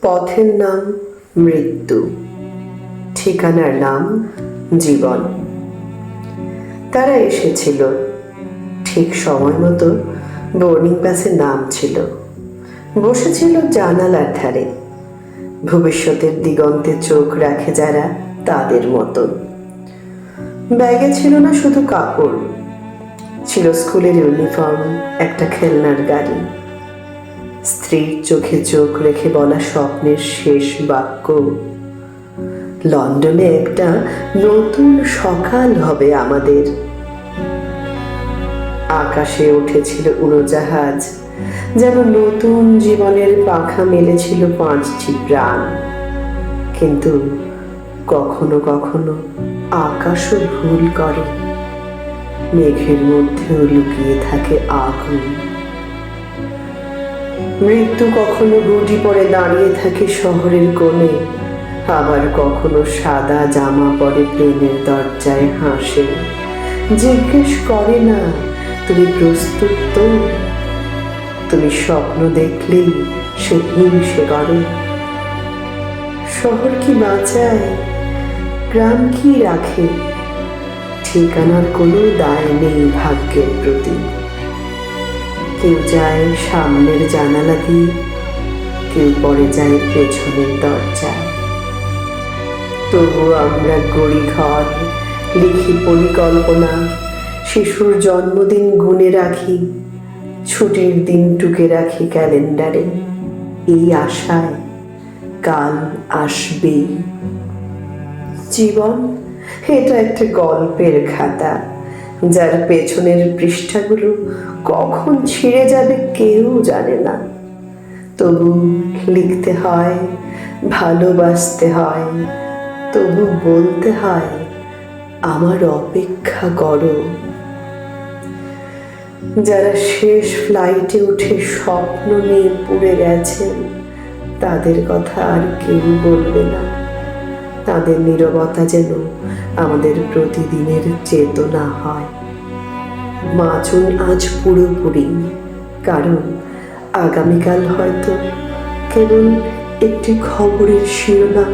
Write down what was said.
পথের নাম মৃত্যু, ঠিকানার নাম জীবন। তারা এসেছিল ঠিক সময় মতো। বোর্ডিং বাসে নাম ছিল, বসেছিল জানালার ধারে। ভবিষ্যতের দিগন্তে চোখ রাখে যারা, তাদের মতন। ব্যাগে ছিল না শুধু কাপড়, ছিল স্কুলের ইউনিফর্ম, একটা খেলনার গাড়ি, স্ত্রীর চোখে চোখ রেখে বলা স্বপ্নের শেষ বাক্য, লন্ডনে একটা নতুন সকাল হবে আমাদের। আকাশে উঠেছিল উড়োজাহাজ, যেন নতুন জীবনের পাখা মেলেছিল 5টি প্রাণ। কিন্তু কখনো কখনো আকাশও ভুল করে, মেঘের মধ্যেও লুকিয়ে থাকে আগুন। মৃত্যু কখনো গুটি পরে দাঁড়িয়ে থাকে শহরের কোণে, আবার কখনো সাদা জামা পরে প্লেনের দরজায় হাসে, জিজ্ঞেস করে না তুমি প্রস্তুত তো। তুমি স্বপ্ন দেখলেই সে হিংসে করে। শহর কি বাঁচায়, গ্রাম কি রাখে, ঠিকানার কোনো দায় নেই ভাগ্যের প্রতি। কেউ যায় সামনের জানালা দিয়ে, কেউ পরে যায় পেছনের দরজায়। তবু আমরা গড়ি ঘর, লিখি পরিকল্পনা, শিশুর জন্মদিন গুনে রাখি, ছুটির দিন টুকে রাখি ক্যালেন্ডারে, এই আশায় কাল আসবেই। জীবন এটা একটা গল্পের খাতা, যার পেছনের পৃষ্ঠাগুলো কখন ছিঁড়ে যাবে কেউ জানে না। তবু লিখতে হয়, ভালোবাসতে হয়, তবু বলতে হয় আমার অপেক্ষা করো। যারা শেষ ফ্লাইটে উঠে স্বপ্ন নিয়ে পুড়ে গেছেন, তাদের কথা আর কেউ বলবে না। তাদের নীরবতা যেন আমাদের প্রতিদিনের চেতনা হয়। বাঁচুন আজ পুরোপুরি, কারণ আগামীকাল হয়তো কেবল একটি খবরের শিরোনাম।